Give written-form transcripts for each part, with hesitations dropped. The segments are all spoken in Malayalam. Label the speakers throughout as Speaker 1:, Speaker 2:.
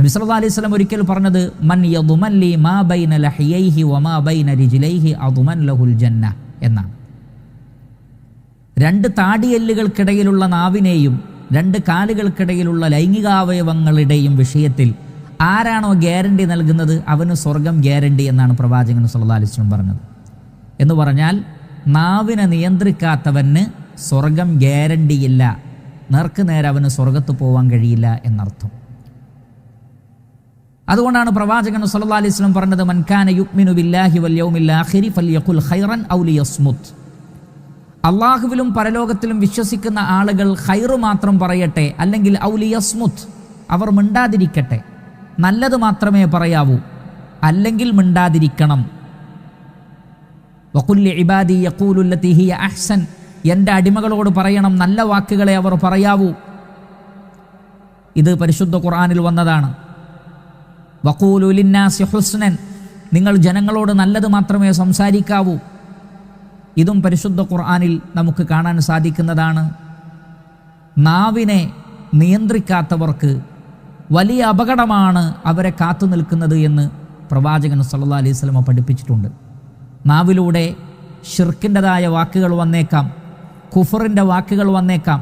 Speaker 1: നബി സല്ലല്ലാഹു അലൈഹി വസല്ലം ഒരിക്കൽ പറഞ്ഞത്, മൻ യദ്മൻ ലി മാ ബൈന ലഹിയൈഹി വമാ ബൈന റിജ്ലൈഹി അദ്മൻ ലഹുൽ ജന്ന എന്നാണ്. രണ്ട് താടിയെല്ലുകൾക്കിടയിലുള്ള നാവിനെയും രണ്ട് കാലുകൾക്കിടയിലുള്ള ലൈംഗികാവയവങ്ങളുടെയും വിഷയത്തിൽ ആരാണോ ഗ്യാരണ്ടി നൽകുന്നത് അവന് സ്വർഗം ഗ്യാരണ്ടി എന്നാണ് പ്രവാചകൻ സല്ലല്ലാഹു അലൈഹി വസല്ലം പറഞ്ഞത്. എന്ന് പറഞ്ഞാൽ നാവിനെ നിയന്ത്രിക്കാത്തവന് സ്വർഗം ഗ്യാരണ്ടിയില്ല, നേർക്ക് നേരെ അവന് സ്വർഗത്ത് പോകാൻ കഴിയില്ല എന്നർത്ഥം. അതുകൊണ്ടാണ് പ്രവാചകൻ സല്ലല്ലാഹു അലൈഹി വസല്ലം പറഞ്ഞത്, മൻ കാന യുഅ്മിനു ബില്ലാഹി വൽ യൗമിൽ ആഖിരി ഫൽയഖുൽ ഖൈറൻ ഔ ലിയസ്മുത്. അള്ളാഹുവിലും പരലോകത്തിലും വിശ്വസിക്കുന്ന ആളുകൾ ഖൈറ് മാത്രം പറയട്ടെ, അല്ലെങ്കിൽ ഔ ലിയസ്മുത്, അവർ മിണ്ടാതിരിക്കട്ടെ. നല്ലത് പറയാവൂ, അല്ലെങ്കിൽ മിണ്ടാതിരിക്കണം. വഖുൽ ലിഇബാദി യഖൂലു ലത്തി ഹിയ അഹ്സൻ, എൻ്റെ അടിമകളോട് പറയണം, നല്ല വാക്കുകളെ അവർ പറയാവൂ. ഇത് പരിശുദ്ധ ഖുർആനിൽ വന്നതാണ്. വഖൂലു ലിന്നാസി ഹുസ്നൻ, നിങ്ങൾ ജനങ്ങളോട് നല്ലത് മാത്രമേ സംസാരിക്കാവൂ. ഇതും പരിശുദ്ധ ഖുർആനിൽ നമുക്ക് കാണാൻ സാധിക്കുന്നതാണ്. നാവിനെ നിയന്ത്രിക്കാത്തവർക്ക് വലിയ അപകടമാണ് അവരെ കാത്തു നിൽക്കുന്നത് എന്ന് പ്രവാചകൻ സല്ലല്ലാഹു അലൈഹി വസല്ലം പഠിപ്പിച്ചിട്ടുണ്ട്. നാവിലൂടെ ഷിർക്കിൻ്റെതായ വാക്കുകൾ വന്നേക്കാം, കുഫറിൻ്റെ വാക്കുകൾ വന്നേക്കാം.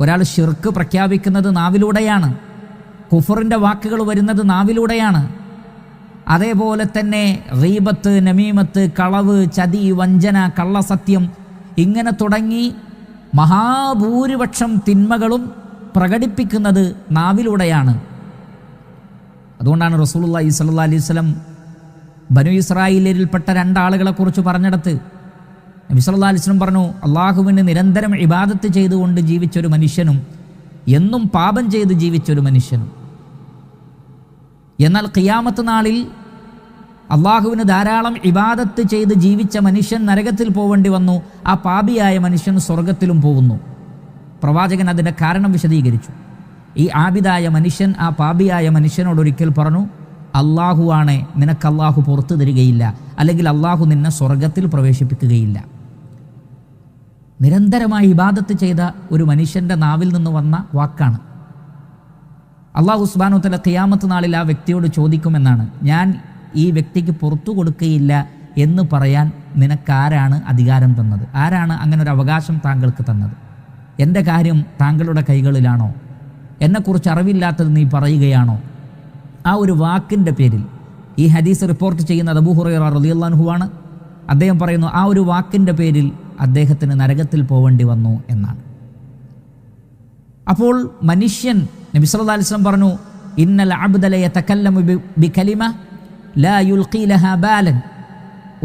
Speaker 1: ഒരാൾ ഷിർക്ക് പ്രഖ്യാപിക്കുന്നത് നാവിലൂടെയാണ്, കുഫറിൻ്റെ വാക്കുകൾ വരുന്നത് നാവിലൂടെയാണ്. അതേപോലെ തന്നെ ഗീബത്ത്, നമീമത്ത്, കളവ്, ചതി, വഞ്ചന, കള്ളസത്യം, ഇങ്ങനെ തുടങ്ങി മഹാഭൂരിപക്ഷം തിന്മകളും പ്രകടിപ്പിക്കുന്നത് നാവിലൂടെയാണ്. അതുകൊണ്ടാണ് റസൂലുള്ളാഹി സ്വല്ലല്ലാഹു അലൈഹി വസല്ലം ബനു ഇസ്രായേലിൽപ്പെട്ട രണ്ടാളുകളെക്കുറിച്ച് പറഞ്ഞിടത്ത് നബി സല്ലല്ലാഹു അലൈഹി വസല്ലം പറഞ്ഞു, അള്ളാഹുവിന് നിരന്തരം ഇബാദത്ത് ചെയ്തുകൊണ്ട് ജീവിച്ചൊരു മനുഷ്യനും എന്നും പാപം ചെയ്ത് ജീവിച്ചൊരു മനുഷ്യനും. എന്നാൽ ഖിയാമത്ത് നാളിൽ അള്ളാഹുവിന് ധാരാളം ഇബാദത്ത് ചെയ്ത് ജീവിച്ച മനുഷ്യൻ നരകത്തിൽ പോവേണ്ടി വന്നു, ആ പാപിയായ മനുഷ്യൻ സ്വർഗത്തിലും പോകുന്നു. പ്രവാചകൻ അതിൻ്റെ കാരണം വിശദീകരിച്ചു. ഈ ആബിദായ മനുഷ്യൻ ആ പാപിയായ മനുഷ്യനോടൊരിക്കൽ പറഞ്ഞു, അള്ളാഹു ആണേ, നിനക്ക് അള്ളാഹു പുറത്തു തരികയില്ല, അല്ലെങ്കിൽ അള്ളാഹു നിന്നെ സ്വർഗത്തിൽ പ്രവേശിപ്പിക്കുകയില്ല. നിരന്തരമായി ഇബാദത്ത് ചെയ്ത ഒരു മനുഷ്യൻ്റെ നാവിൽ നിന്ന് വന്ന വാക്കാണ്. അള്ളാഹു സുബ്ഹാനഹു വ തആല ഖിയാമത്ത് നാളിൽ ആ വ്യക്തിയോട് ചോദിക്കുമെന്നാണ്, ഞാൻ ഈ വ്യക്തിക്ക് പുറത്തു കൊടുക്കുകയില്ല എന്ന് പറയാൻ നിനക്കാരാണ് അധികാരം തന്നത്? ആരാണ് അങ്ങനെ ഒരു അവകാശം താങ്കൾക്ക് തന്നത്? എൻ്റെ കാര്യം താങ്കളുടെ കൈകളിലാണോ? എന്നെക്കുറിച്ച് അറിവില്ലാത്തത് നീ പറയുകയാണോ? ആ ഒരു വാക്കിൻ്റെ പേരിൽ, ഈ ഹദീസ് റിപ്പോർട്ട് ചെയ്യുന്നത് അബൂ ഹുറൈറ റളിയല്ലാഹു അൻഹു ആണ്. അദ്ദേഹം പറയുന്നു, ആ ഒരു വാക്കിൻ്റെ പേരിൽ അദ്ദേഹത്തിന് നരകത്തിൽ പോവേണ്ടി വന്നു എന്നാണ്. അപ്പോൾ മനുഷ്യൻ, നബി സല്ലല്ലാഹു അലൈഹി വസല്ലം പറഞ്ഞു, ഇന്നൽ അബ്ദ ലയതകല്ലമു ബികലിമ ലാ യുൽഖി ലഹാ ബാലൻ.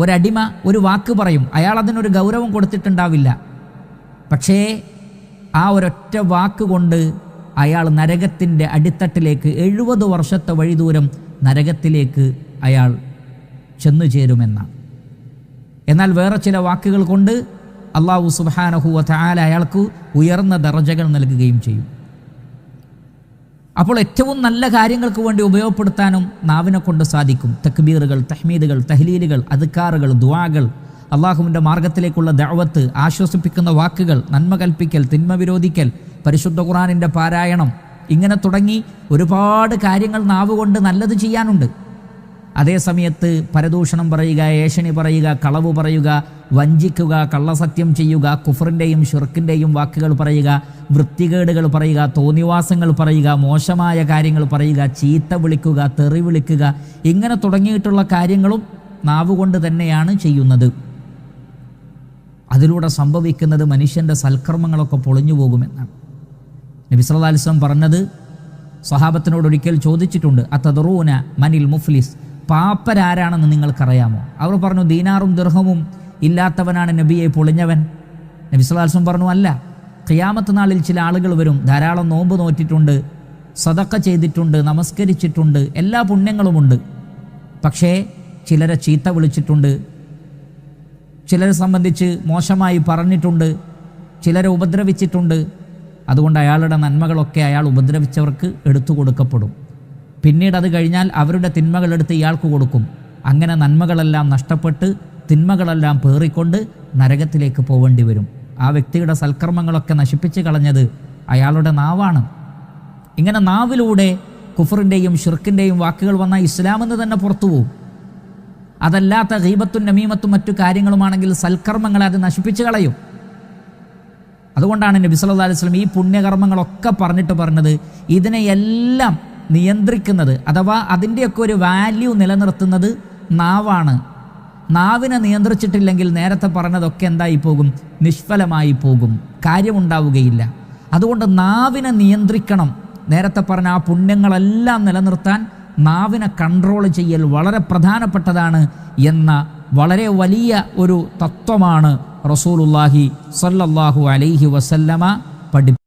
Speaker 1: ഒരടിമ ഒരു വാക്ക് പറയും, അയാൾ അതിനൊരു ഗൗരവം കൊടുത്തിട്ടുണ്ടാവില്ല, പക്ഷേ ആ ഒരൊറ്റ വാക്ക് കൊണ്ട് അയാൾ നരകത്തിൻ്റെ അടിത്തട്ടിലേക്ക് 70 വർഷത്തെ വഴിദൂരം നരകത്തിലേക്ക് അയാൾ ചെന്നു ചേരുമെന്നാണ്. എന്നാൽ വേറെ ചില വാക്കുകൾ കൊണ്ട് അല്ലാഹു സുബ്ഹാനഹു വ തആല അയാൾക്ക് ഉയർന്ന ദറജകൾ നൽകുകയും ചെയ്യും. അപ്പോൾ ഏറ്റവും നല്ല കാര്യങ്ങൾക്ക് വേണ്ടി ഉപയോഗപ്പെടുത്താനും നാവിനെ കൊണ്ട് സാധിക്കും. തക്ബീറുകൾ, തഹ്മീദുകൾ, തഹ്ലീലുകൾ, അദ്കാറുകൾ, ദുആകൾ, അള്ളാഹുവിൻ്റെ മാർഗത്തിലേക്കുള്ള ദഅവത്ത്, ആശ്വസിപ്പിക്കുന്ന വാക്കുകൾ, നന്മ കൽപ്പിക്കൽ, തിന്മ വിരോധിക്കൽ, പരിശുദ്ധ ഖുർആനിൻ്റെ പാരായണം, ഇങ്ങനെ തുടങ്ങി ഒരുപാട് കാര്യങ്ങൾ നാവ് കൊണ്ട് നല്ലത് ചെയ്യാനുണ്ട്. അതേസമയത്ത് പരദൂഷണം പറയുക, ഏഷണി പറയുക, കളവ് പറയുക, വഞ്ചിക്കുക, കള്ളസത്യം ചെയ്യുക, കുഫറിൻ്റെയും ഷിർക്കിൻ്റെയും വാക്കുകൾ പറയുക, വൃത്തികേടുകൾ പറയുക, തോന്നിവാസങ്ങൾ പറയുക, മോശമായ കാര്യങ്ങൾ പറയുക, ചീത്ത വിളിക്കുക, തെറി വിളിക്കുക, ഇങ്ങനെ തുടങ്ങിയിട്ടുള്ള കാര്യങ്ങളും നാവുകൊണ്ട് തന്നെയാണ് ചെയ്യുന്നത്. അതിലൂടെ സംഭവിക്കുന്നത് മനുഷ്യൻ്റെ സൽക്കർമ്മങ്ങളൊക്കെ പൊളിഞ്ഞു പോകുമെന്നാണ്. നബി സല്ലല്ലാഹു അലൈഹി വസല്ലം പറഞ്ഞത്, സ്വഹാബത്തിനോട് ഒരിക്കൽ ചോദിച്ചിട്ടുണ്ട്, അതദറൂന മനിൽ മുഫ്ലിസ്, പാപ്പരാരാണെന്ന് നിങ്ങൾക്കറിയാമോ? അവർ പറഞ്ഞു, ദീനാറും ദിർഹമും ഇല്ലാത്തവനാണ് നബിയെ പൊളിഞ്ഞവൻ. നബി സല്ലല്ലാഹു അലൈഹി വസല്ലം പറഞ്ഞു, അല്ല, ഖിയാമത്ത് നാളിൽ ചില ആളുകൾ വരും, ധാരാളം നോമ്പ് നോറ്റിട്ടുണ്ട്, സദഖ ചെയ്തിട്ടുണ്ട്, നമസ്കരിച്ചിട്ടുണ്ട്, എല്ലാ പുണ്യങ്ങളുമുണ്ട്, പക്ഷേ ചിലരെ ചീത്ത വിളിച്ചിട്ടുണ്ട്, ചിലരെ സംബന്ധിച്ച് മോശമായി പറഞ്ഞിട്ടുണ്ട്, ചിലരെ ഉപദ്രവിച്ചിട്ടുണ്ട്. അതുകൊണ്ട് അയാളുടെ നന്മകളൊക്കെ അയാൾ ഉപദ്രവിച്ചവർക്ക് എടുത്തു കൊടുക്കപ്പെടും. പിന്നീട് അത് കഴിഞ്ഞാൽ അവരുടെ തിന്മകളെടുത്ത് ഇയാൾക്ക് കൊടുക്കും. അങ്ങനെ നന്മകളെല്ലാം നഷ്ടപ്പെട്ട് തിന്മകളെല്ലാം പേറിക്കൊണ്ട് നരകത്തിലേക്ക് പോവേണ്ടി വരും. ആ വ്യക്തിയുടെ സൽക്കർമ്മങ്ങളൊക്കെ നശിപ്പിച്ച് കളഞ്ഞത് അയാളുടെ നാവാണ്. ഇങ്ങനെ നാവിലൂടെ കുഫറിൻ്റെയും ഷിർക്കിൻ്റെയും വാക്കുകൾ വന്നാൽ ഇസ്ലാമെന്ന് തന്നെ പുറത്തു പോകും. അതല്ലാത്ത ഗീബത്തും നമീമത്തും മറ്റു കാര്യങ്ങളുമാണെങ്കിൽ സൽക്കർമ്മങ്ങളെ അത് നശിപ്പിച്ചു കളയും. അതുകൊണ്ടാണ് നബി സല്ലല്ലാഹു അലൈഹി വസല്ലം ഈ പുണ്യകർമ്മങ്ങളൊക്കെ പറഞ്ഞത് ഇതിനെയെല്ലാം നിയന്ത്രിക്കുന്നത് അഥവാ അതിൻ്റെയൊക്കെ ഒരു വാല്യൂ നിലനിർത്തുന്നത് നാവാണ്. നാവിനെ നിയന്ത്രിച്ചിട്ടില്ലെങ്കിൽ നേരത്തെ പറഞ്ഞതൊക്കെ എന്തായി പോകും? നിഷ്ഫലമായി പോകും, കാര്യമുണ്ടാവുകയില്ല. അതുകൊണ്ട് നാവിനെ നിയന്ത്രിക്കണം. നേരത്തെ പറഞ്ഞ ആ പുണ്യങ്ങളെല്ലാം നിലനിർത്താൻ നാവിനെ കൺട്രോൾ ചെയ്യൽ വളരെ പ്രധാനപ്പെട്ടതാണ് എന്ന വളരെ വലിയ ഒരു തത്വമാണ് റസൂലുള്ളാഹി സ്വല്ലല്ലാഹു അലൈഹി വസല്ലമ